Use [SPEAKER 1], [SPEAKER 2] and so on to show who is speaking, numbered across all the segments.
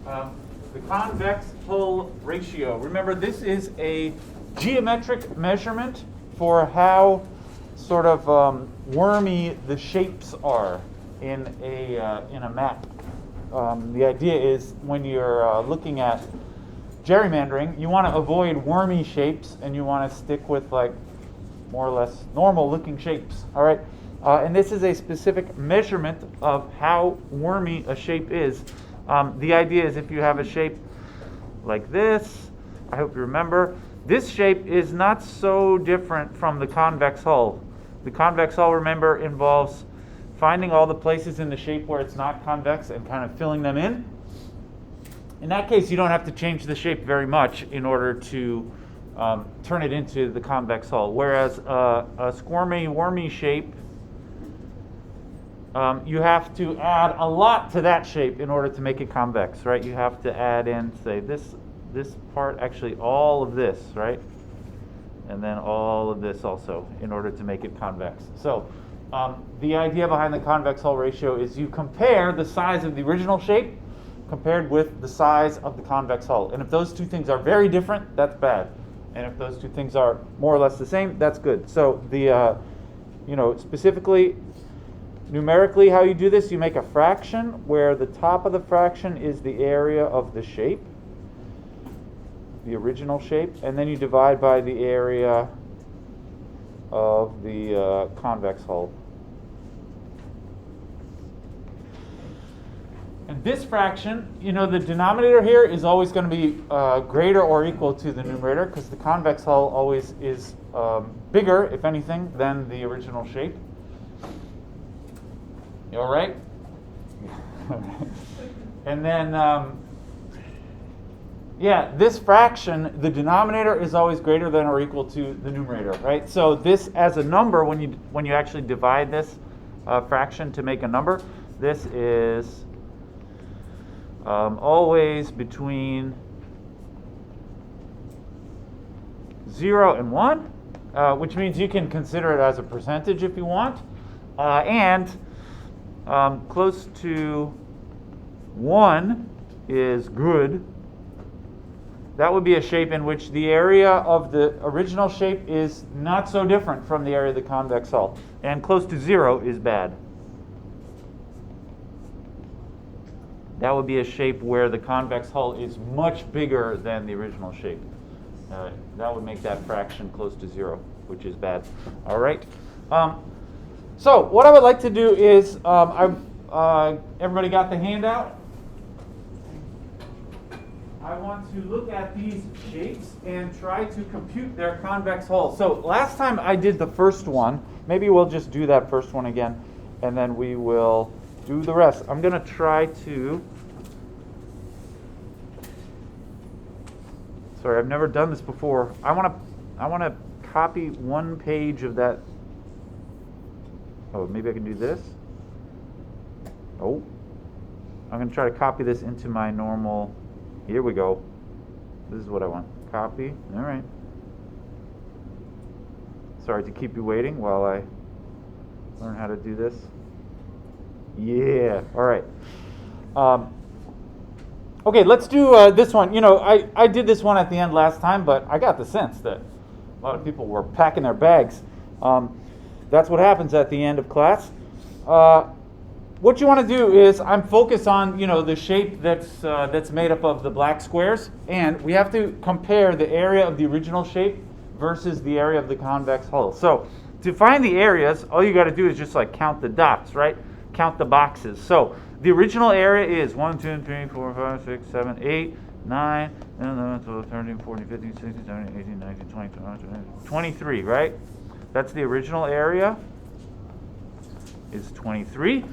[SPEAKER 1] The convex hull ratio. Remember, this is a geometric measurement for how sort of wormy the shapes are in a map. The idea is when you're looking at gerrymandering, you want to avoid wormy shapes and you want to stick with like more or less normal looking shapes. All right, and this is a specific measurement of how wormy a shape is. The idea is if you have a shape like this, I hope you remember, this shape is not so different from the convex hull. The convex hull, remember, involves finding all the places in the shape where it's not convex and kind of filling them in. In that case, you don't have to change the shape very much in order to turn it into the convex hull. Whereas a squirmy, wormy shape, you have to add a lot to that shape in order to make it convex, right? You have to add in, say, this part, actually all of this, right? And then all of this also in order to make it convex. So the idea behind the convex hull ratio is you compare the size of the original shape compared with the size of the convex hull. And if those two things are very different, that's bad. And if those two things are more or less the same, that's good. So the, specifically, numerically how you do this, you make a fraction where the top of the fraction is the area of the shape, the original shape, and then you divide by the area of the convex hull. And this fraction, the denominator here is always going to be greater or equal to the numerator because the convex hull always is bigger, if anything, than the original shape. You all right? And then, this fraction, the denominator is always greater than or equal to the numerator, right? So this as a number, when you actually divide this fraction to make a number, this is always between 0 and 1, which means you can consider it as a percentage if you want, and close to 1 is good. That would be a shape in which the area of the original shape is not so different from the area of the convex hull. And close to 0 is bad. That would be a shape where the convex hull is much bigger than the original shape. That would make that fraction close to 0, which is bad. All right. So what I would like to do is, everybody got the handout? I want to look at these shapes and try to compute their convex hull. So last time I did the first one. Maybe we'll just do that first one again, and then we will do the rest. I'm going to try to... Sorry, I've never done this before. I want to copy one page of that. Oh, maybe I can do this. Oh, I'm going to try to copy this into my normal. Here we go. This is what I want. Copy. All right. Sorry to keep you waiting while I learn how to do this. Yeah. All right. Okay, let's do this one. I did this one at the end last time, but I got the sense that a lot of people were packing their bags. That's what happens at the end of class. What you want to do is, I'm focused on the shape that's made up of the black squares, and we have to compare the area of the original shape versus the area of the convex hull. So to find the areas, all you got to do is just like count the dots, right? Count the boxes. So the original area is 1, 2, 3, 4, 5, 6, 7, 8, 9, 10, 11, 12, 13, 14, 15, 16, 17, 18, 19, 20, 21, 23, right? That's the original area, is 23.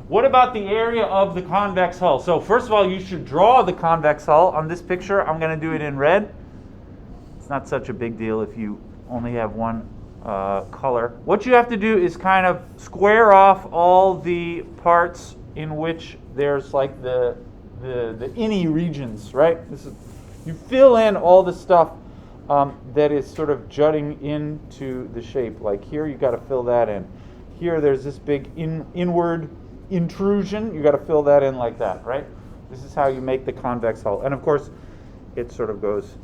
[SPEAKER 1] What about the area of the convex hull? So first of all, you should draw the convex hull. On this picture, I'm going to do it in red. It's not such a big deal if you only have one color. What you have to do is kind of square off all the parts in which there's like the inny regions, right? You fill in all the stuff that is sort of jutting into the shape. Like here, you got to fill that in. Here, there's this big inward intrusion. You got to fill that in like that, right? This is how you make the convex hull. And of course, it sort of goes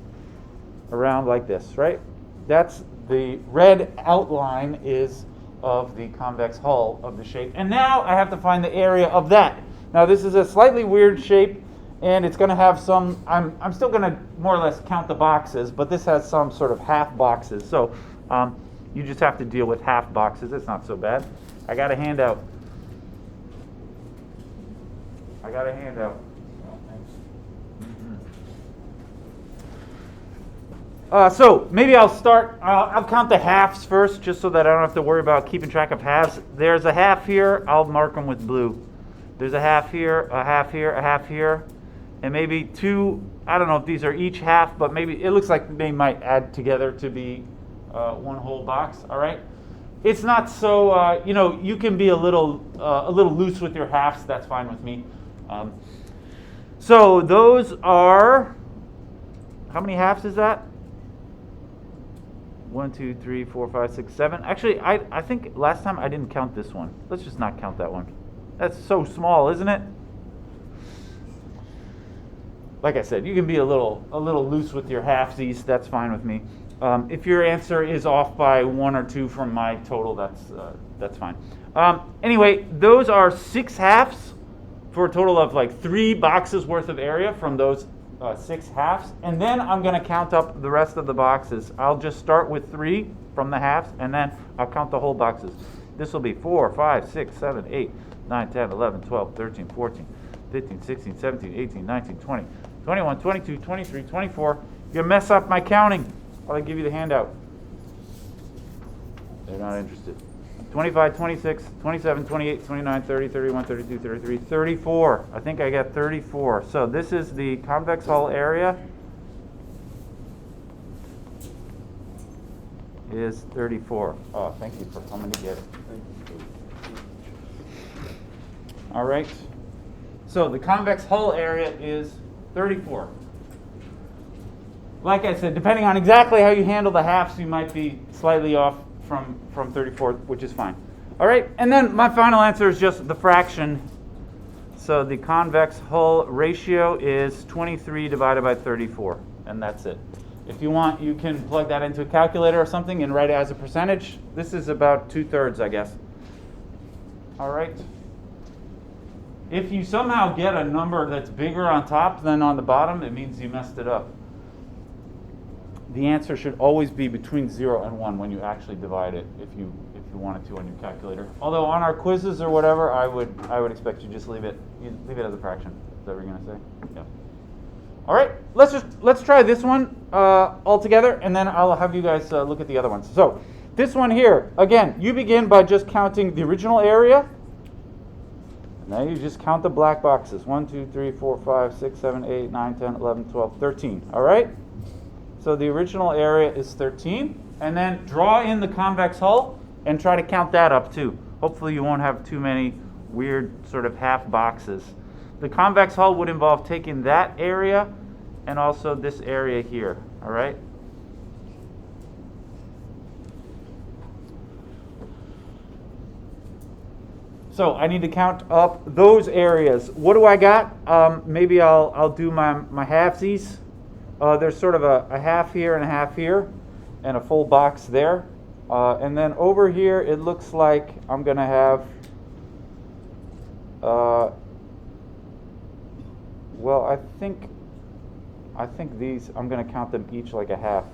[SPEAKER 1] around like this, right? That's the red outline is of the convex hull of the shape. And now I have to find the area of that. Now this is a slightly weird shape, and it's going to have some, I'm still going to more or less count the boxes, but this has some sort of half boxes. So you just have to deal with half boxes. It's not so bad. I got a handout. So maybe I'll start, I'll count the halves first, just so that I don't have to worry about keeping track of halves. There's a half here, I'll mark them with blue. There's a half here, a half here, a half here, and maybe two, I don't know if these are each half, but maybe it looks like they might add together to be one whole box, all right? It's not so, you can be a little loose with your halves, that's fine with me. So those are, how many halves is that? 1, 2, 3, 4, 5, 6, 7. Actually, I think last time I didn't count this one. Let's just not count that one. That's so small, isn't it? Like I said, you can be a little loose with your halfsies. That's fine with me. If your answer is off by 1 or 2 from my total, that's fine. Anyway, those are 6 halves for a total of like 3 boxes worth of area from those 6 halves, and then I'm going to count up the rest of the boxes. I'll just start with 3 from the halves, and then I'll count the whole boxes. This will be 4, 5, 6, 7, 8, 9, 10, 11, 12, 13, 14, 15, 16, 17, 18, 19, 20, 21, 22, 23, 24. You mess up my counting, I'll give you the handout. They're not interested. 25, 26, 27, 28, 29, 30, 31, 32, 33, 34. I think I got 34. So this is the convex hull area. Is 34. Oh, thank you for coming to get it. All right. So the convex hull area is 34. Like I said, depending on exactly how you handle the halves, you might be slightly off from 34, which is fine. All right, and then my final answer is just the fraction. So the convex hull ratio is 23 divided by 34, and that's it. If you want, you can plug that into a calculator or something and write it as a percentage. This is about 2/3, I guess. All right. If you somehow get a number that's bigger on top than on the bottom, it means you messed it up. The answer should always be between 0 and 1 when you actually divide it, if you wanted to on your calculator. Although on our quizzes or whatever, I would expect you just leave it as a fraction. Is that what you're going to say? Yeah. All right, let's try this one all together, and then I'll have you guys look at the other ones. So this one here, again, you begin by just counting the original area. Now you just count the black boxes. 1, 2, 3, 4, 5, 6, 7, 8, 9, 10, 11, 12, 13. All right? So the original area is 13. And then draw in the convex hull and try to count that up too. Hopefully you won't have too many weird sort of half boxes. The convex hull would involve taking that area and also this area here. All right? So I need to count up those areas. What do I got? Maybe I'll do my halfsies. There's sort of a half here and a half here, and a full box there. And then over here, it looks like I'm going to have, well, I think these, I'm going to count them each like a half.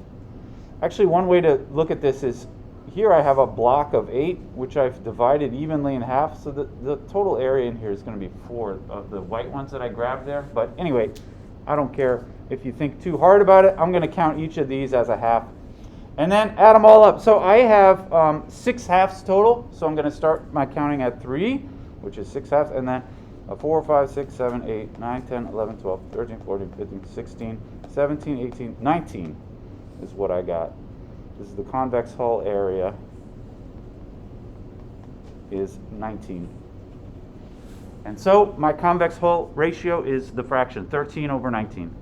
[SPEAKER 1] Actually, one way to look at this is, here I have a block of 8, which I've divided evenly in half. So the total area in here is going to be 4 of the white ones that I grabbed there. But anyway, I don't care if you think too hard about it. I'm going to count each of these as a half. And then add them all up. So I have 6 halves total. So I'm going to start my counting at 3, which is 6 halves. And then 4, 5, 6, 7, 8, 9, 10, 11, 12, 13, 14, 15, 16, 17, 18, 19 is what I got. This is the convex hull area is 19. And so my convex hull ratio is the fraction 13 over 19.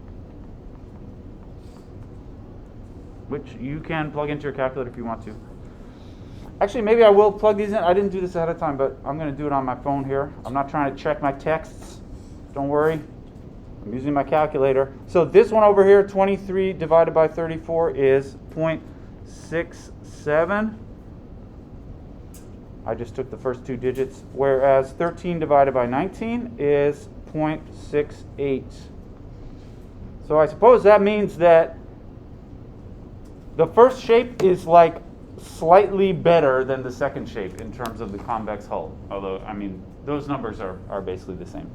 [SPEAKER 1] Which you can plug into your calculator if you want to. Actually, maybe I will plug these in. I didn't do this ahead of time, but I'm going to do it on my phone here. I'm not trying to check my texts. Don't worry. I'm using my calculator. So this one over here, 23 divided by 34 is 0.67. I just took the first two digits. Whereas 13 divided by 19 is 0.68. So I suppose that means that the first shape is like slightly better than the second shape in terms of the convex hull. Although, I mean, those numbers are basically the same.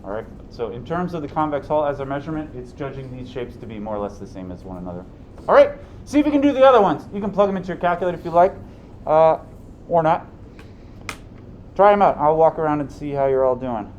[SPEAKER 1] All right. So in terms of the convex hull as a measurement, it's judging these shapes to be more or less the same as one another. All right. See if you can do the other ones. You can plug them into your calculator if you like, or not. Try them out. I'll walk around and see how you're all doing.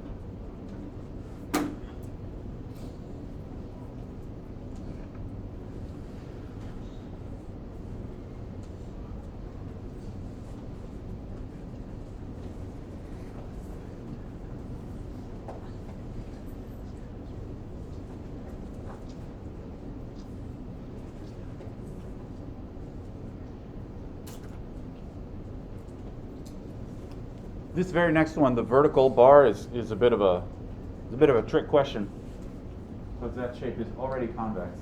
[SPEAKER 1] This very next one, the vertical bar, is a bit of a trick question, because that shape is already convex.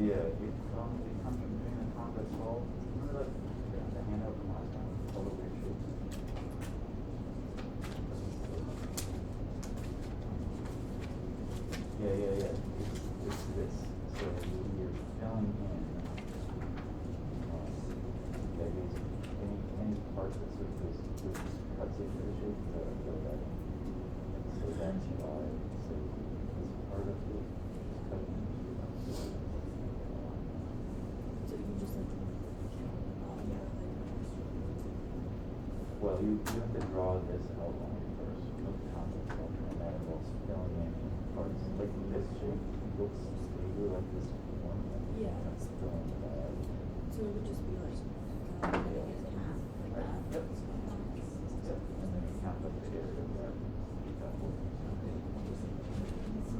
[SPEAKER 1] Yeah, it comes from being a convex hull. Remember the handout from last time? All the weird shapes. Yeah. It's this. So you're filling in any part that sort of this cuts into the shape, fill that in. So that's why so this part of it is cutting into that. Well, you have to draw this outline first with the convex hull, and that involves filling in parts. Like this shape looks stable, like this one.
[SPEAKER 2] Yeah.
[SPEAKER 1] That's filling that.
[SPEAKER 2] So it would just be like half like that.
[SPEAKER 1] Yep. And then you count up the area of that.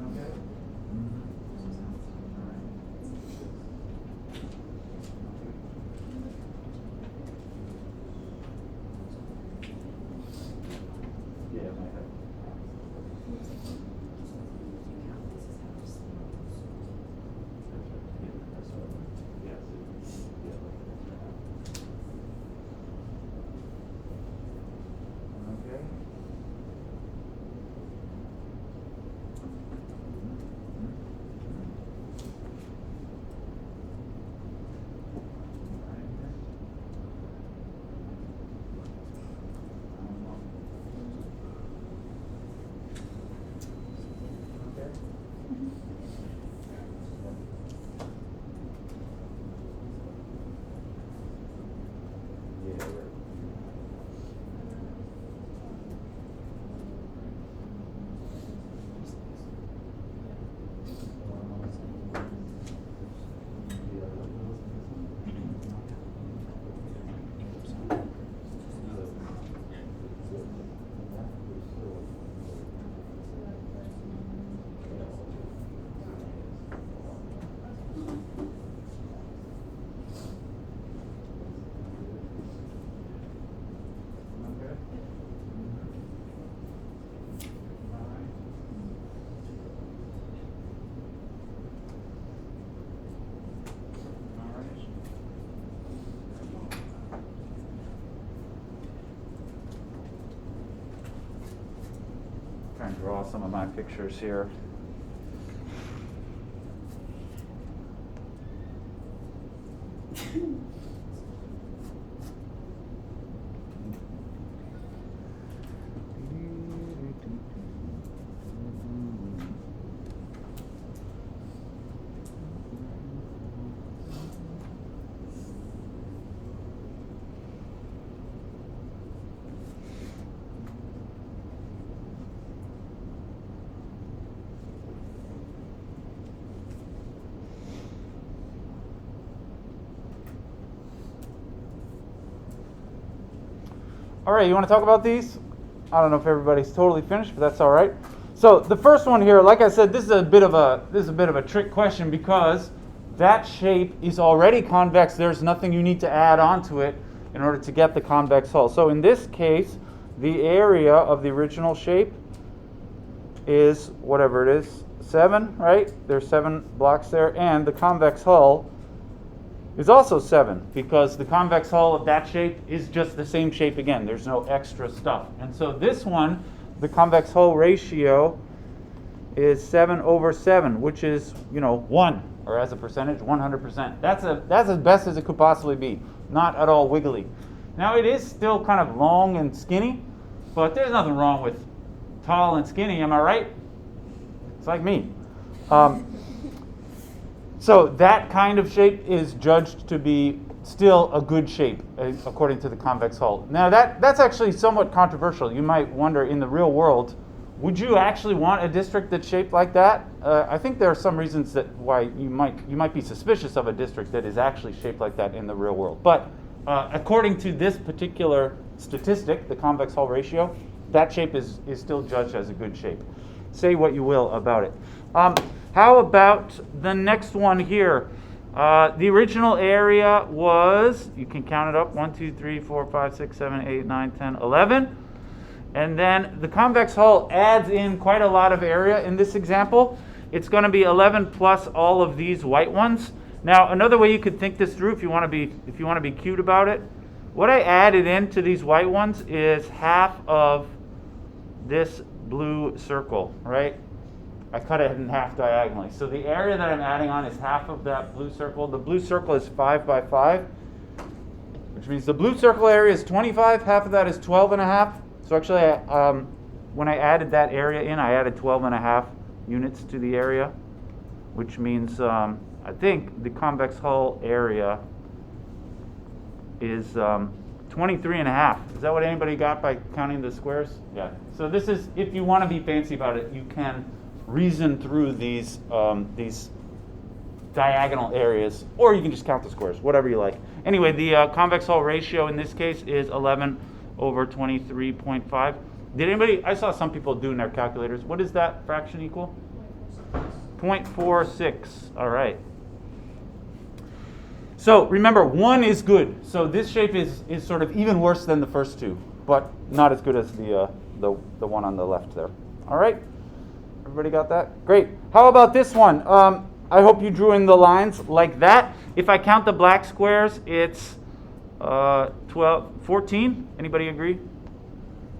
[SPEAKER 1] Okay. Yeah, it might have. Okay. Try and draw some of my pictures here. All right, you want to talk about these? I don't know if everybody's totally finished, but that's all right. So the first one here, like I said, this is a bit of a trick question because that shape is already convex. There's nothing you need to add onto it in order to get the convex hull. So in this case, the area of the original shape is whatever it is, 7, right? There's 7 blocks there, and the convex hull is also 7 because the convex hull of that shape is just the same shape again. There's no extra stuff. And so this one, the convex hull ratio is 7 over 7, which is, 1, or as a percentage, 100%. That's as best as it could possibly be. Not at all wiggly. Now it is still kind of long and skinny, but there's nothing wrong with tall and skinny, am I right? It's like me. So that kind of shape is judged to be still a good shape according to the convex hull. Now that's actually somewhat controversial. You might wonder, in the real world, would you actually want a district that's shaped like that? I think there are some reasons that why you might be suspicious of a district that is actually shaped like that in the real world. But according to this particular statistic, the convex hull ratio, that shape is still judged as a good shape. Say what you will about it. How about the next one here? The original area was, you can count it up, 1, 2, 3, 4, 5, 6, 7, 8, 9, 10, 11. And then the convex hull adds in quite a lot of area in this example. It's going to be 11 plus all of these white ones. Now, another way you could think this through, if you want to be cute about it, what I added into these white ones is half of this blue circle, right? I cut it in half diagonally. So the area that I'm adding on is half of that blue circle. The blue circle is 5 by 5, which means the blue circle area is 25. Half of that is 12 and a half. So actually, when I added that area in, I added 12 and a half units to the area, which means I think the convex hull area is 23 and a half. Is that what anybody got by counting the squares? Yeah. So this is, if you want to be fancy about it, you can reason through these diagonal areas, or you can just count the squares, whatever you like. Anyway, the convex hull ratio in this case is 11 over 23.5. Did anybody, I saw some people doing their calculators. What does that fraction equal? 0.46. All right. So remember, 1 is good. So this shape is sort of even worse than the first two, but not as good as the one on the left there. All right. Everybody got that? Great. How about this one? I hope you drew in the lines like that. If I count the black squares, it's 14. Anybody agree?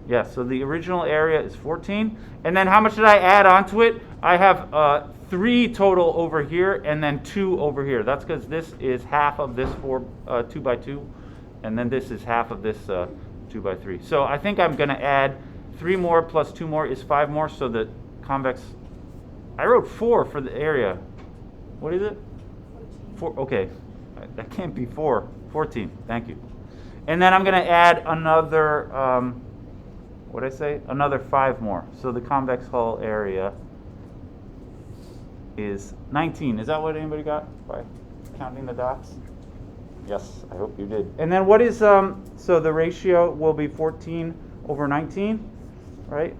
[SPEAKER 1] Yeah, so the original area is 14. And then how much did I add onto it? I have 3 total over here and then 2 over here. That's because this is half of this 2 by 2, and then this is half of this 2 by 3. So I think I'm going to add 3 more plus 2 more is 5 more, so that convex, I wrote 4 for the area. What is it? 4, okay. That can't be 4. 14, thank you. And then I'm going to add another, what did I say? Another 5 more. So the convex hull area is 19. Is that what anybody got by counting the dots? Yes, I hope you did. And then what is, so the ratio will be 14 over 19, right?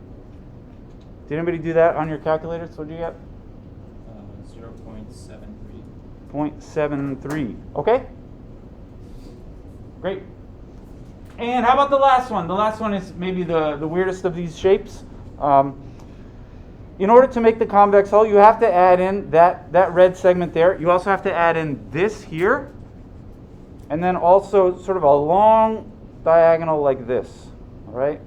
[SPEAKER 1] Did anybody do that on your calculators? What did you get?
[SPEAKER 3] 0.73.
[SPEAKER 1] 0.73. Okay. Great. And how about the last one? The last one is maybe the weirdest of these shapes. In order to make the convex hull, you have to add in that red segment there. You also have to add in this here. And then also sort of a long diagonal like this. All right?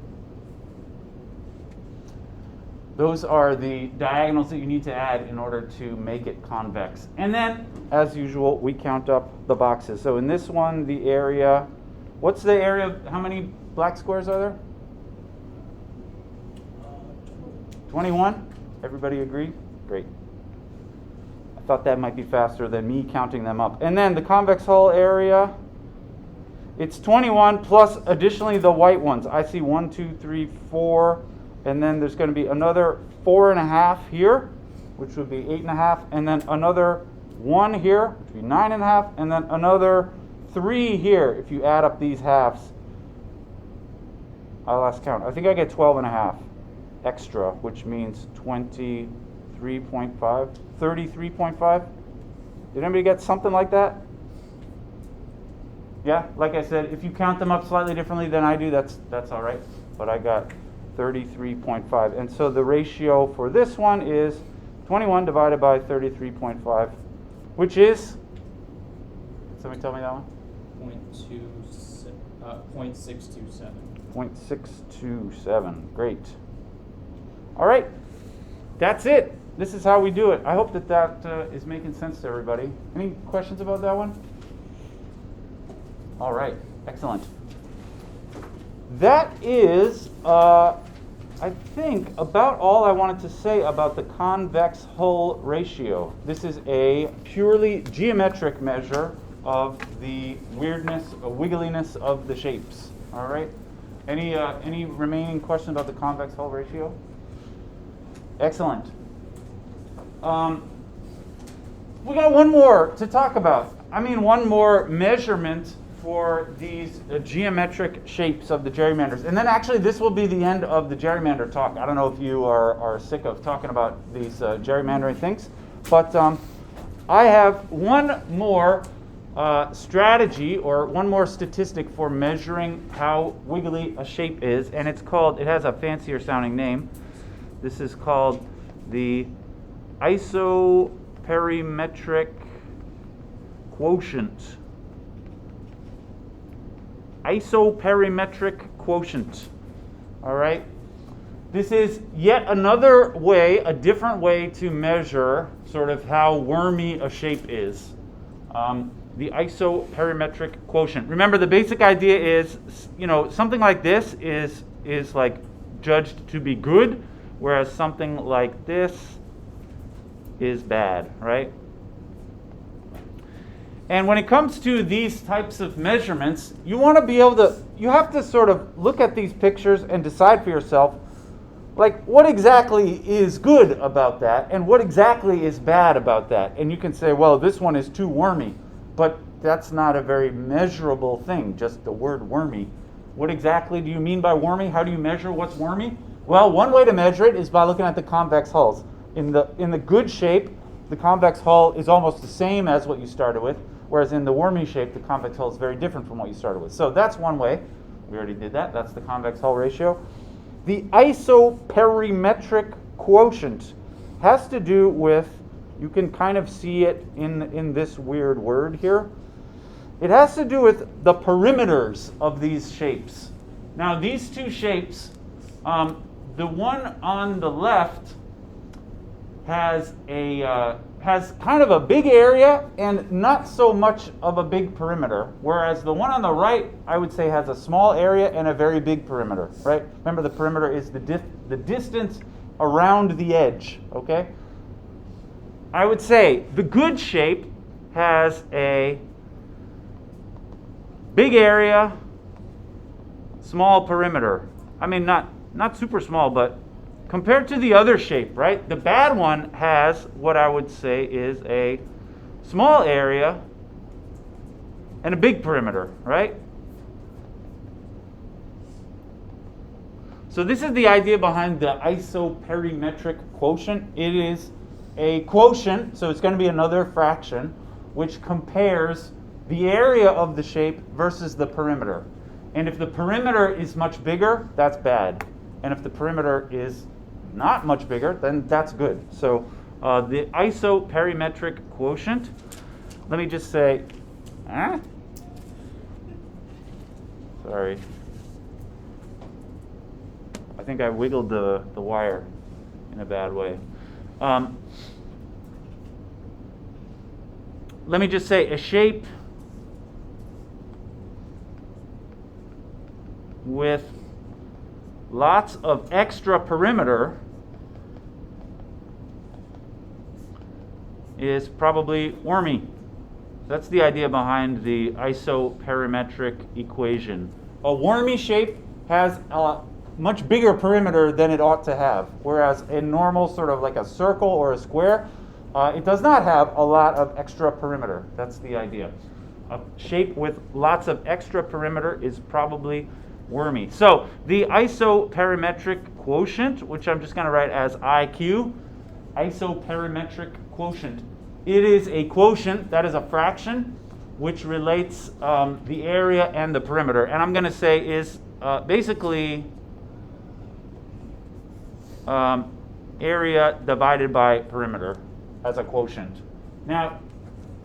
[SPEAKER 1] Those are the diagonals that you need to add in order to make it convex. And then, as usual, we count up the boxes. So in this one, the area, what's the area, how many black squares are there? 21? Everybody agree? Great. I thought that might be faster than me counting them up. And then the convex hull area, it's 21 plus additionally the white ones. I see 1, 2, 3, 4. And then there's going to be another 4.5 here, which would be 8.5, and then another 1 here, which would be 9.5, and then another 3 here if you add up these halves. I lost count. I think I get 12 and a half extra, which means 23.5, 33.5. Did anybody get something like that? Yeah, like I said, if you count them up slightly differently than I do, that's all right. But I got 33.5. And so the ratio for this one is 21 divided by 33.5, which is, somebody tell me that one?
[SPEAKER 3] 0.627.
[SPEAKER 1] 0.627. Great. All right. That's it. This is how we do it. I hope that is making sense to everybody. Any questions about that one? All right. Excellent. That is, I think, about all I wanted to say about the convex hull ratio. This is a purely geometric measure of the weirdness, wiggliness of the shapes. All right. Any remaining questions about the convex hull ratio? Excellent. We got one more to talk about. I mean, one more measurement for these geometric shapes of the gerrymanders. And then actually this will be the end of the gerrymander talk. I don't know if you are sick of talking about these gerrymandering things, but I have one more strategy or one more statistic for measuring how wiggly a shape is, and it has a fancier sounding name. This is called the Isoperimetric quotient. Isoperimetric quotient. All right. This is yet another way, a different way to measure sort of how wormy a shape is. The isoperimetric quotient. Remember, the basic idea is, something like this is like judged to be good, whereas something like this is bad, right? And when it comes to these types of measurements, you have to sort of look at these pictures and decide for yourself, like, what exactly is good about that and what exactly is bad about that. And you can say, well, this one is too wormy, but that's not a very measurable thing, just the word wormy. What exactly do you mean by wormy? How do you measure what's wormy? Well, one way to measure it is by looking at the convex hulls. In the good shape, the convex hull is almost the same as what you started with, whereas in the wormy shape, the convex hull is very different from what you started with. So that's one way. We already did that. That's the convex hull ratio. The isoperimetric quotient has to do with, you can kind of see it in this weird word here. It has to do with the perimeters of these shapes. Now, these two shapes, the one on the left has kind of a big area and not so much of a big perimeter, whereas the one on the right, I would say, has a small area and a very big perimeter, right? Remember, the perimeter is the distance around the edge, okay? I would say the good shape has a big area, small perimeter. I mean, not super small, but compared to the other shape, right? The bad one has what I would say is a small area and a big perimeter, right? So this is the idea behind the isoperimetric quotient. It is a quotient, so it's going to be another fraction, which compares the area of the shape versus the perimeter. And if the perimeter is much bigger, that's bad. And if the perimeter is not much bigger, then that's good. So the isoperimetric quotient, let me just say, sorry. I think I wiggled the wire in a bad way. Let me just say a shape with lots of extra perimeter is probably wormy. That's the idea behind the isoperimetric equation. A wormy shape has a much bigger perimeter than it ought to have, whereas a normal sort of like a circle or a square, it does not have a lot of extra perimeter. That's the idea. A shape with lots of extra perimeter is probably wormy. So the isoperimetric quotient, which I'm just going to write as IQ, isoperimetric quotient. It is a quotient, that is a fraction, which relates the area and the perimeter. And I'm going to say is basically area divided by perimeter as a quotient. Now,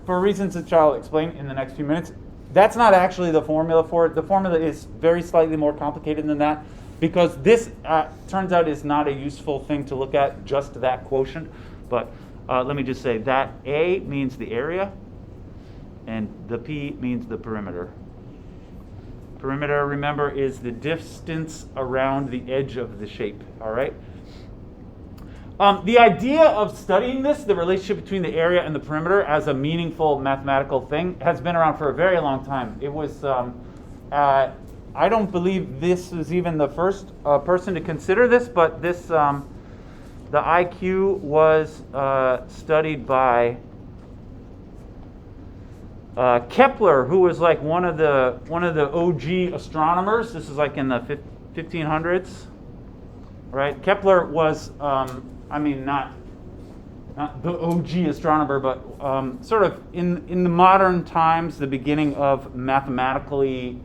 [SPEAKER 1] for reasons which I'll explain in the next few minutes, that's not actually the formula for it. The formula is very slightly more complicated than that, because this turns out is not a useful thing to look at, just that quotient. But let me just say that A means the area, and the P means the perimeter. Perimeter, remember, is the distance around the edge of the shape, all right? The idea of studying this, the relationship between the area and the perimeter as a meaningful mathematical thing, has been around for a very long time. It was, I don't believe this was even the first person to consider this, but this, the IQ was studied by Kepler, who was like one of the OG astronomers. This is like in the 1500s, right? Kepler was, I mean, not the OG astronomer, but sort of in the modern times, the beginning of mathematically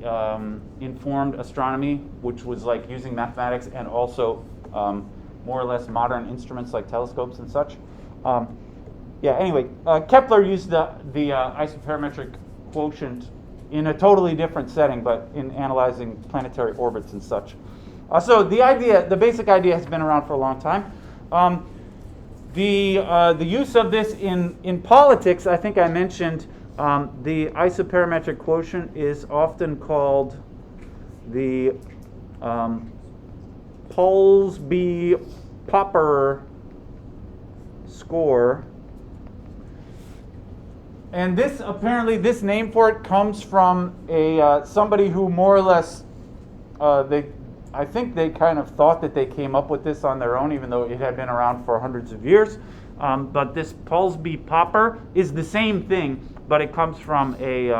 [SPEAKER 1] informed astronomy, which was like using mathematics and also more or less modern instruments like telescopes and such. Anyway, Kepler used the isoperimetric quotient in a totally different setting, but in analyzing planetary orbits and such. So the basic idea has been around for a long time. The use of this in politics, I think I mentioned, the isoperimetric quotient is often called the Polsby-Popper score. And this name for it comes from somebody who more or less, I think they kind of thought that they came up with this on their own, even though it had been around for hundreds of years. But this Polsby-Popper is the same thing, but it comes from a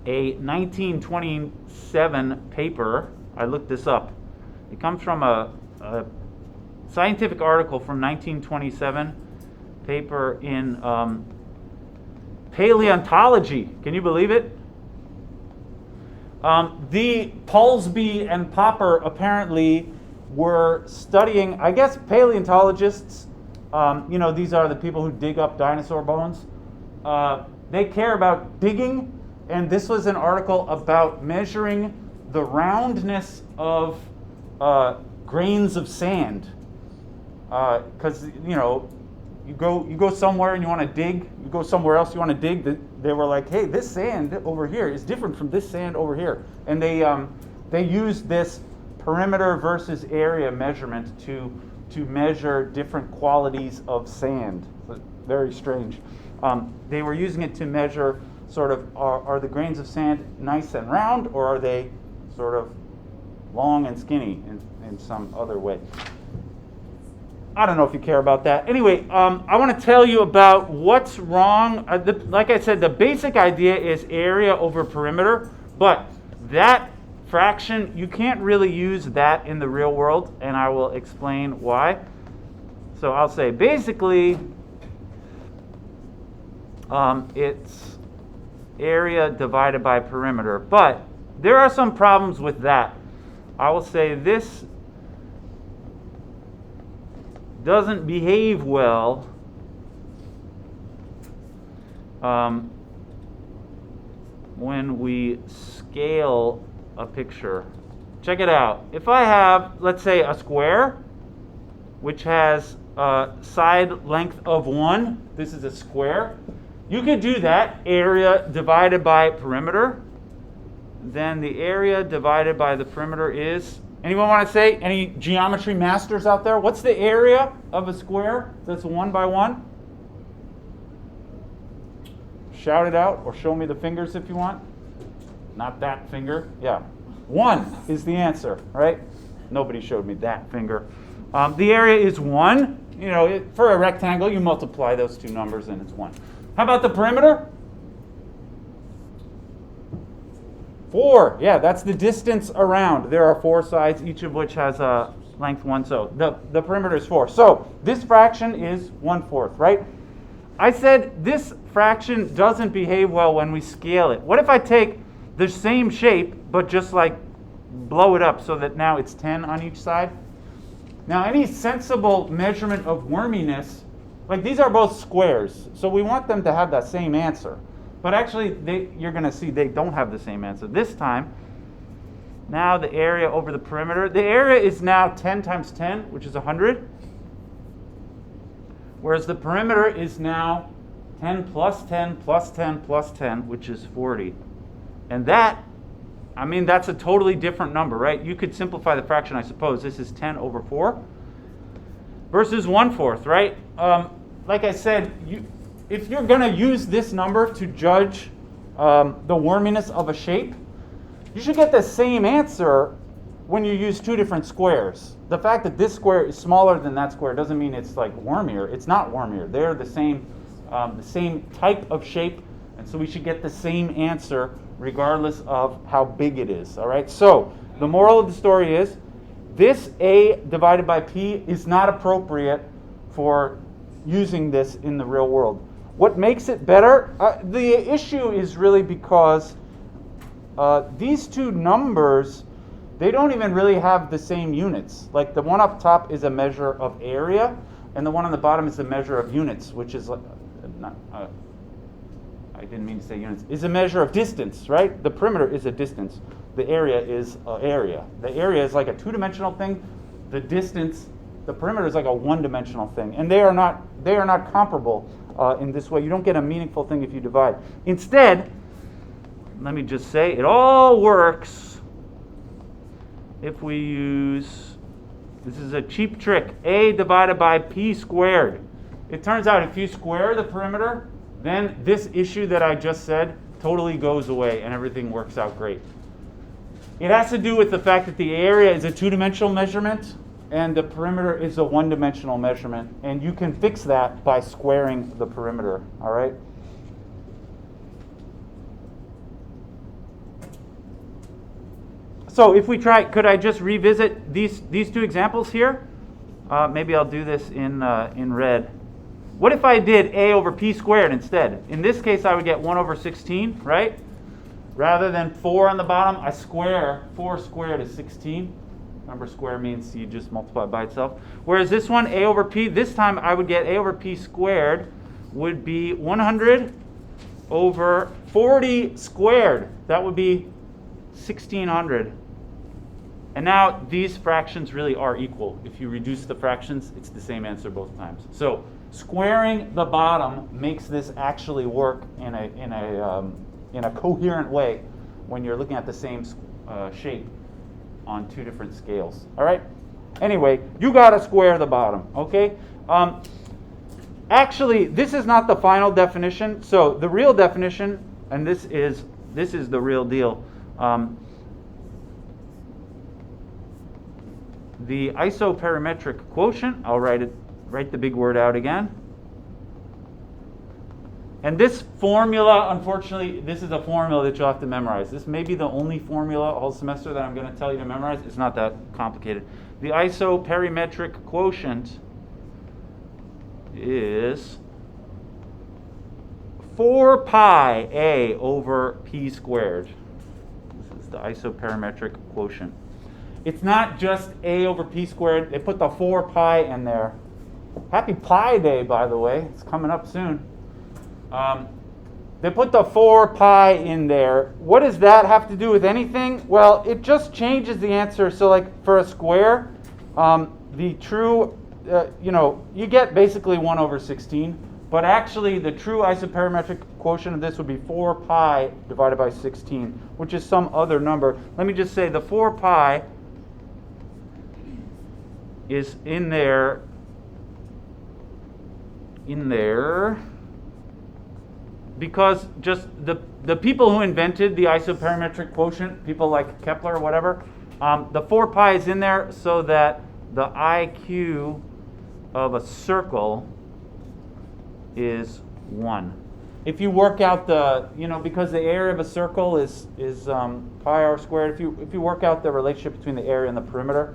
[SPEAKER 1] 1927 paper. I looked this up. It comes from a scientific article from 1927, paper in paleontology. Can you believe it? The Polsby and Popper apparently were studying, I guess, paleontologists. These are the people who dig up dinosaur bones. They care about digging, and this was an article about measuring the roundness of grains of sand. Because you go somewhere and you want to dig, you go somewhere else you want to dig. They were like, hey, this sand over here is different from this sand over here, and they used this perimeter versus area measurement to measure different qualities of sand. Very strange. They were using it to measure sort of are the grains of sand nice and round, or are they sort of long and skinny in some other way. I don't know if you care about that. Anyway, I want to tell you about what's wrong. Like I said, the basic idea is area over perimeter, but that fraction, you can't really use that in the real world, and I will explain why. So I'll say basically it's area divided by perimeter, but there are some problems with that. I will say this doesn't behave well when we scale a picture. Check it out. If I have, let's say, a square which has a side length of 1, this is a square. You could do that, area divided by perimeter. Then the area divided by the perimeter is, anyone want to say, any geometry masters out there? What's the area of a square that's 1 by 1? Shout it out or show me the fingers if you want. Not that finger. Yeah. 1 is the answer, right? Nobody showed me that finger. The area is 1. For a rectangle, you multiply those two numbers and it's 1. How about the perimeter? 4, yeah, that's the distance around. There are 4 sides, each of which has a length 1, so the perimeter is 4. So this fraction is 1/4, right? I said this fraction doesn't behave well when we scale it. What if I take the same shape, but just like blow it up so that now it's 10 on each side? Now any sensible measurement of worminess, like these are both squares, so we want them to have that same answer. But actually, you're going to see they don't have the same answer. This time, now the area over the perimeter, the area is now 10 times 10, which is 100. Whereas the perimeter is now 10 plus 10 plus 10 plus 10, which is 40. And that, I mean, that's a totally different number, right? You could simplify the fraction, I suppose. This is 10 over 4 versus 1/4, right? Like I said, if you're going to use this number to judge the worminess of a shape, you should get the same answer when you use 2 different squares. The fact that this square is smaller than that square doesn't mean it's like wormier. It's not wormier. They're the same type of shape, and so we should get the same answer regardless of how big it is. All right. So the moral of the story is this A divided by P is not appropriate for using this in the real world. What makes it better? The issue is really because these 2 numbers, they don't even really have the same units. Like the one up top is a measure of area, and the one on the bottom is a measure of units, which is like, I didn't mean to say units, is a measure of distance, right? The perimeter is a distance. The area is an area. The area is like a 2-dimensional thing. The distance, the perimeter is like a 1-dimensional thing. And they are not comparable in this way. You don't get a meaningful thing if you divide. Instead, let me just say, it all works if we use, this is a cheap trick, A divided by P squared. It turns out if you square the perimeter, then this issue that I just said totally goes away and everything works out great. It has to do with the fact that the area is a 2-dimensional measurement and the perimeter is a 1-dimensional measurement, and you can fix that by squaring the perimeter, all right? So if we try, could I just revisit these 2 examples here? Maybe I'll do this in red. What if I did A over P squared instead? In this case, I would get 1 over 16, right? Rather than 4 on the bottom, I square. 4 squared is 16. Remember, square means you just multiply by itself. Whereas this one, A over P, this time I would get A over P squared would be 100 over 40 squared. That would be 1600. And now these fractions really are equal. If you reduce the fractions, it's the same answer both times. So squaring the bottom makes this actually work in a coherent way when you're looking at the same shape on 2 different scales. All right? Anyway, you got to square the bottom, okay? Actually, this is not the final definition. So the real definition, and this is the real deal. The isoperimetric quotient, I'll write the big word out again. And this formula, unfortunately, this is a formula that you'll have to memorize. This may be the only formula all semester that I'm going to tell you to memorize. It's not that complicated. The isoperimetric quotient is 4 pi A over P squared. This is the isoperimetric quotient. It's not just A over P squared. They put the 4 pi in there. Happy Pi Day, by the way. It's coming up soon. They put the 4 pi in there. What does that have to do with anything? Well, it just changes the answer. So like for a square, the true, you get basically 1 over 16. But actually, the true isoperimetric quotient of this would be 4 pi divided by 16, which is some other number. Let me just say the 4 pi is in there, because just the people who invented the isoperimetric quotient, people like Kepler or whatever, the 4 pi is in there so that the IQ of a circle is 1. if you work out the, because the area of a circle is pi r squared, if you work out the relationship between the area and the perimeter,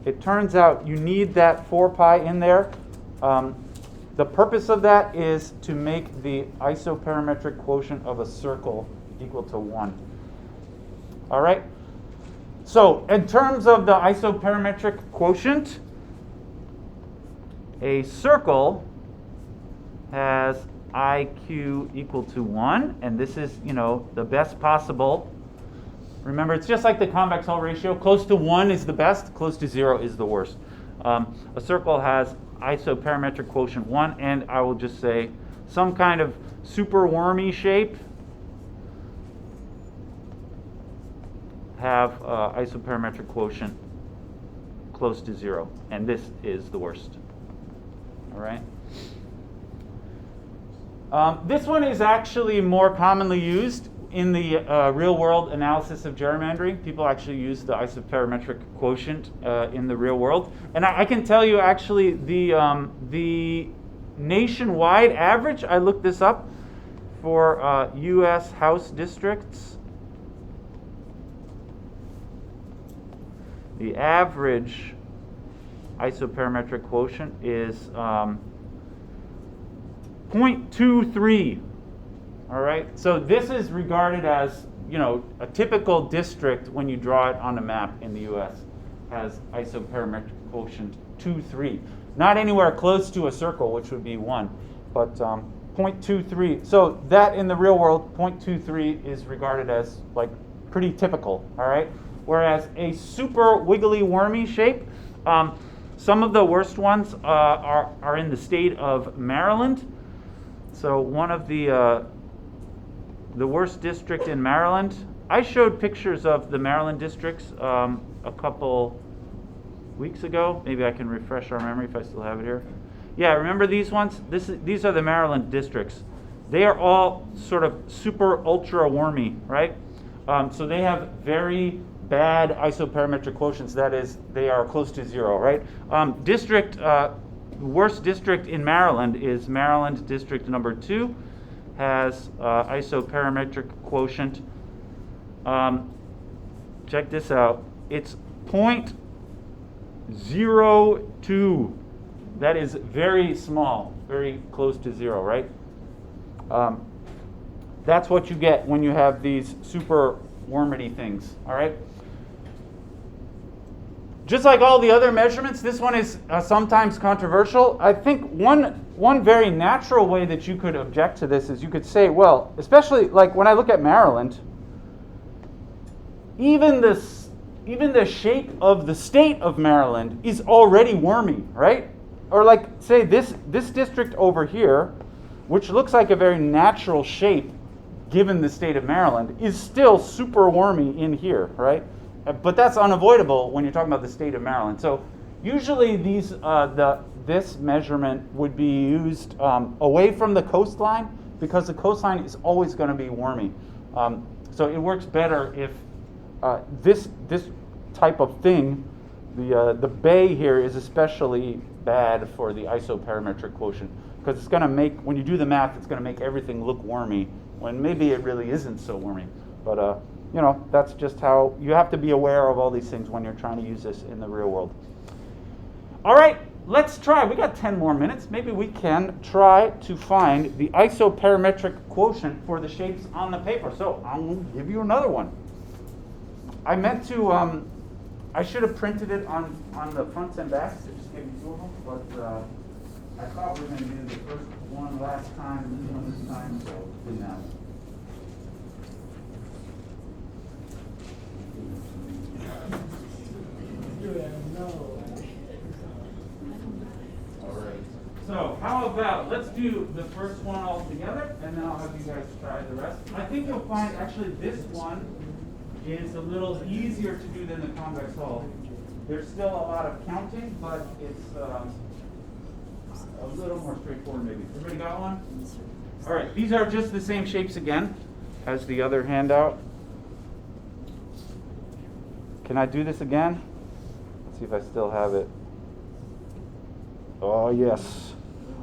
[SPEAKER 1] it turns out you need that 4 pi in there. The purpose of that is to make the isoperimetric quotient of a circle equal to 1. All right? So in terms of the isoperimetric quotient, a circle has IQ equal to 1, and this is, the best possible. Remember, it's just like the convex hull ratio. Close to 1 is the best, close to 0 is the worst. A circle has isoperimetric quotient 1, and I will just say some kind of super wormy shape have isoperimetric quotient close to 0, and this is the worst. All right. This one is actually more commonly used in the real-world analysis of gerrymandering. People actually use the isoperimetric quotient in the real world. And I can tell you, actually, the nationwide average, I looked this up, for U.S. House districts. The average isoperimetric quotient is 0.23. All right, so this is regarded as, a typical district when you draw it on a map in the U.S. has isoperimetric quotient 2.3. Not anywhere close to a circle, which would be 1, but 0.23. So that in the real world, 0.23 is regarded as like pretty typical. All right, whereas a super wiggly wormy shape, some of the worst ones are in the state of Maryland. So one of the worst district in Maryland. I showed pictures of the Maryland districts a couple weeks ago. Maybe I can refresh our memory if I still have it here. Yeah, remember these ones? These are the Maryland districts. They are all sort of super ultra wormy, right? So they have very bad isoperimetric quotients. That is, they are close to 0, right? Worst district in Maryland is Maryland District number 2. Has isoperimetric quotient. Check this out. It's 0.02. That is very small, very close to 0, right? That's what you get when you have these super wormity things, all right? Just like all the other measurements, this one is sometimes controversial. I think one very natural way that you could object to this is you could say, well, especially like when I look at Maryland, even the shape of the state of Maryland is already wormy, right? Or like say this district over here, which looks like a very natural shape given the state of Maryland, is still super wormy in here, right? But that's unavoidable when you're talking about the state of Maryland. So usually this measurement would be used away from the coastline because the coastline is always going to be wormy. So it works better if this type of thing, the bay here is especially bad for the isoperimetric quotient because it's going to make, when you do the math, it's going to make everything look wormy when maybe it really isn't so wormy. But that's just how you have to be aware of all these things when you're trying to use this in the real world. All right, let's try. We got 10 more minutes. Maybe we can try to find the isoperimetric quotient for the shapes on the paper. So I'm going to give you another one. I meant to, I should have printed it on the fronts and backs to just give you 2 of them, but I thought we were going to do the first one last time, this one this time, so didn't happen. All right. So how about let's do the first one all together, and then I'll have you guys try the rest. I think you'll find actually this one is a little easier to do than the convex hull. There's still a lot of counting, but it's a little more straightforward maybe. Everybody got one? All right. These are just the same shapes again as the other handout. Can I do this again? Let's see if I still have it. Oh, yes.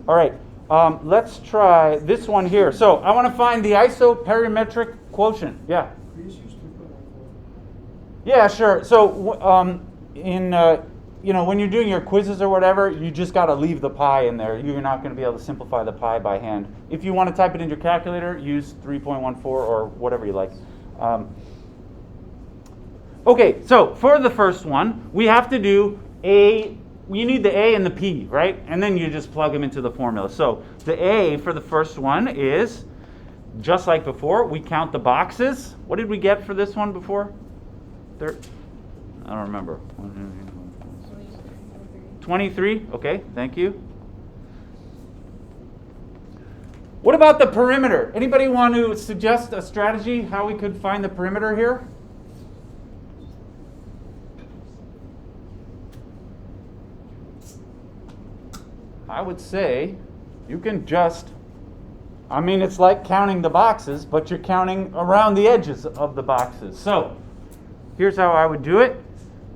[SPEAKER 1] All right. Let's try this one here. So I want to find the isoperimetric quotient. Yeah.
[SPEAKER 4] Please use 3.14.
[SPEAKER 1] Yeah, sure. So when you're doing your quizzes or whatever, you just got to leave the pi in there. You're not going to be able to simplify the pi by hand. If you want to type it in your calculator, use 3.14 or whatever you like. Okay, so for the first one, we have to do you need the a and the p, right? And then you just plug them into the formula. So the a for the first one is, just like before, we count the boxes. What did we get for this one before? I don't remember. 23? Okay, thank you. What about the perimeter? Anybody want to suggest a strategy how we could find the perimeter here? I would say you can it's like counting the boxes, but you're counting around the edges of the boxes. So here's how I would do it.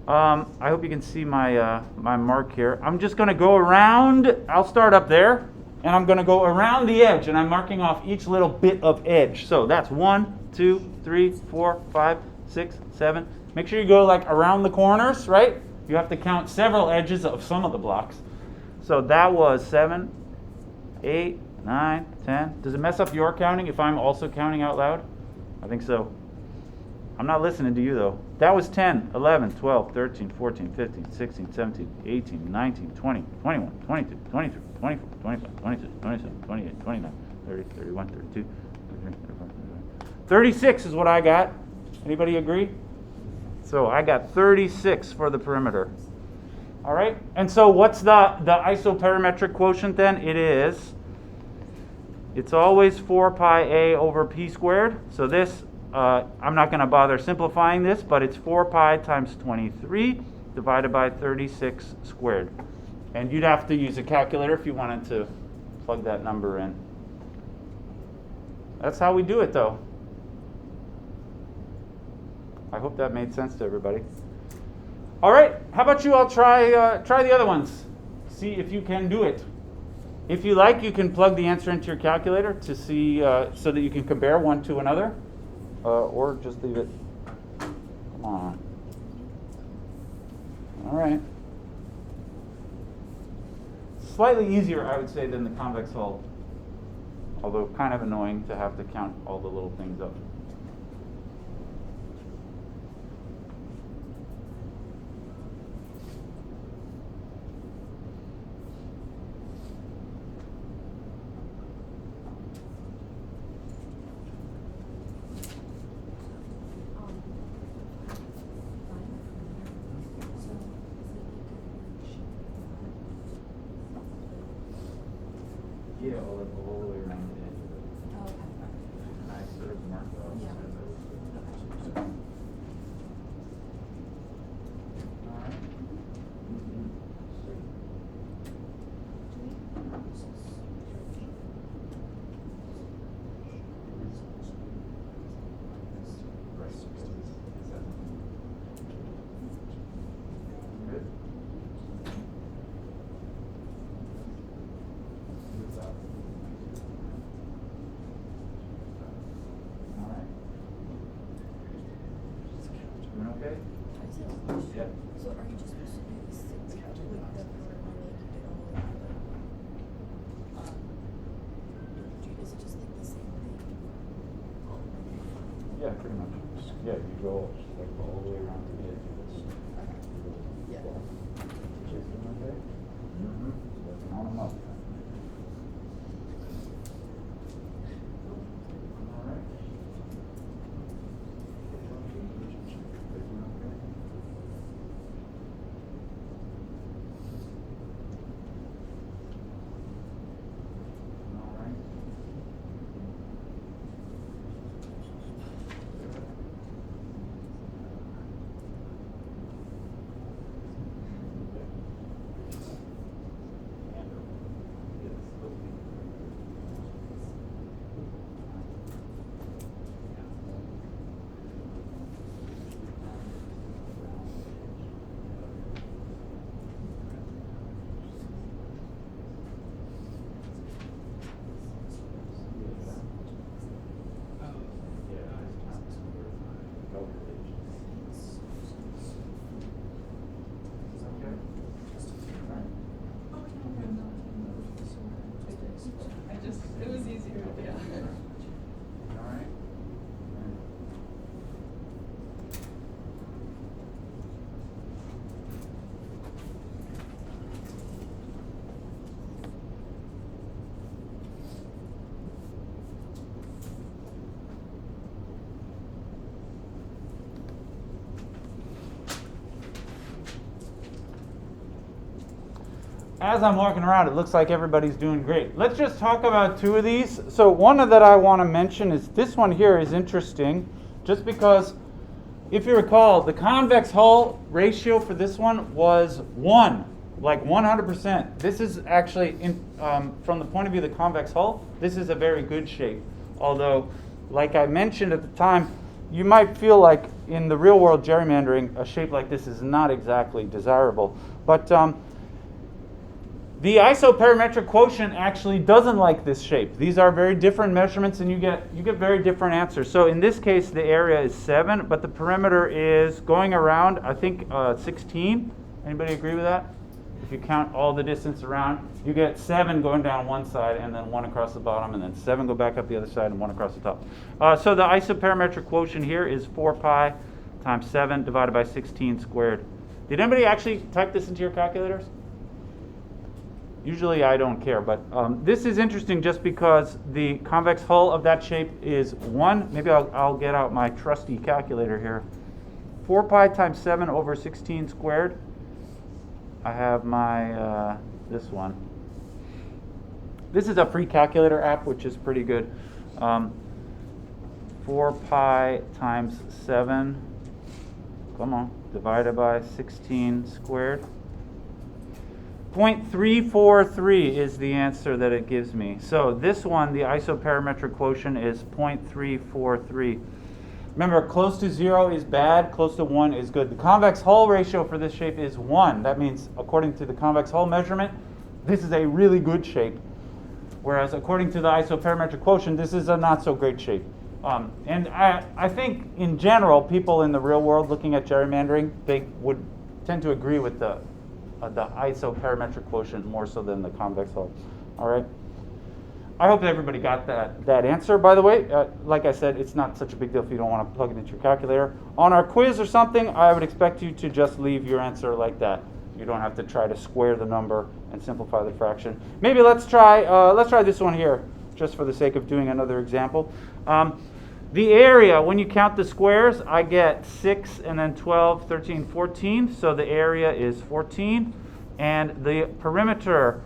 [SPEAKER 1] I hope you can see my mark here. I'm just going to go around. I'll start up there, and I'm going to go around the edge, and I'm marking off each little bit of edge. So that's 1, 2, 3, 4, 5, 6, 7. Make sure you go like around the corners, right? You have to count several edges of some of the blocks. So that was 7, 8, 9, 10. Does it mess up your counting if I'm also counting out loud? I think so. I'm not listening to you though. That was 10, 11, 12, 13, 14, 15, 16, 17, 18, 19, 20, 21, 22, 23, 24, 25, 26, 27, 28, 29, 30, 31, 32, 33, 34, 35. 36 is what I got. Anybody agree? So I got 36 for the perimeter. All right, and so what's the isoperimetric quotient then? It's always 4 pi a over p squared. So this, I'm not going to bother simplifying this, but it's 4 pi times 23 divided by 36 squared. And you'd have to use a calculator if you wanted to plug that number in. That's how we do it though. I hope that made sense to everybody. All right, how about you all try the other ones. See if you can do it. If you like, you can plug the answer into your calculator to see so that you can compare one to another, or just leave it. Come on. All right. Slightly easier, I would say, than the convex hull, although kind of annoying to have to count all the little things up. Yeah, all the way around the edge of it.
[SPEAKER 2] Oh, okay.
[SPEAKER 1] I sort of marked off.
[SPEAKER 2] Yeah.
[SPEAKER 1] All right. Good. All right. Doing okay? Yeah.
[SPEAKER 2] So are you just supposed to do the 6 with the perimeter like you did all the way is it just like the same thing? All the way through?
[SPEAKER 1] Yeah, pretty much. Yeah, you go like all the way around to the edge of this.
[SPEAKER 2] Okay. Yeah.
[SPEAKER 1] Doing okay? Mm-hmm. So count them up. All right. Doing okay? All right. as I'm walking around, it looks like everybody's doing great. Let's just talk about two of these. So one that I want to mention is this one here is interesting, just because if you recall, the convex hull ratio for this one was 1, like 100%. This is actually, from the point of view of the convex hull, this is a very good shape. Although, like I mentioned at the time, you might feel like in the real world gerrymandering, a shape like this is not exactly desirable. But the isoperimetric quotient actually doesn't like this shape. These are very different measurements, and you get very different answers. So in this case, the area is 7, but the perimeter is going around, I think, 16. Anybody agree with that? If you count all the distance around, you get 7 going down one side, and then 1 across the bottom, and then 7 go back up the other side, and 1 across the top. So the isoperimetric quotient here is 4 pi times 7 divided by 16 squared. Did anybody actually type this into your calculators? Usually I don't care, but this is interesting just because the convex hull of that shape is 1. Maybe I'll get out my trusty calculator here. 4 pi times 7 over 16 squared. I have my, this one. This is a free calculator app, which is pretty good. 4 pi times 7, come on, divided by 16 squared. 0.343 is the answer that it gives me. So this one, the isoperimetric quotient, is 0.343. Remember, close to 0 is bad, close to 1 is good. The convex hull ratio for this shape is 1. That means, according to the convex hull measurement, this is a really good shape. Whereas, according to the isoperimetric quotient, this is a not so great shape. And I think, in general, people in the real world looking at gerrymandering, they would tend to agree with the isoperimetric quotient more so than the convex hull. All right. I hope that everybody got that answer. By the way, like I said, it's not such a big deal if you don't want to plug it into your calculator. On our quiz or something, I would expect you to just leave your answer like that. You don't have to try to square the number and simplify the fraction. Maybe let's try this one here, just for the sake of doing another example. The area, when you count the squares, I get 6 and then 12, 13, 14. So the area is 14. And the perimeter,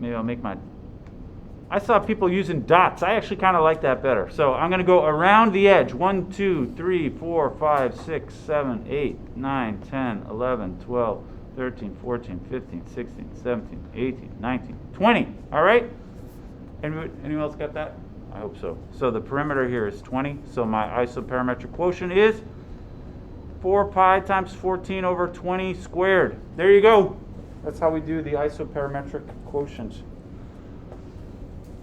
[SPEAKER 1] maybe I'll make I saw people using dots. I actually kind of like that better. So I'm going to go around the edge. 1, 2, 3, 4, 5, 6, 7, 8, 9, 10, 11, 12, 13, 14, 15, 16, 17, 18, 19, 20. All right? Anyone else got that? I hope so. So the perimeter here is 20. So my isoperimetric quotient is 4 pi times 14 over 20 squared. There you go. That's how we do the isoperimetric quotient.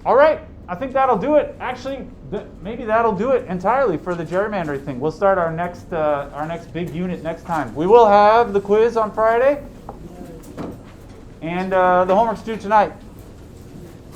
[SPEAKER 1] All right. I think that'll do it. Actually, maybe that'll do it entirely for the gerrymandering thing. We'll start our next big unit next time. We will have the quiz on Friday, and the homework's due tonight.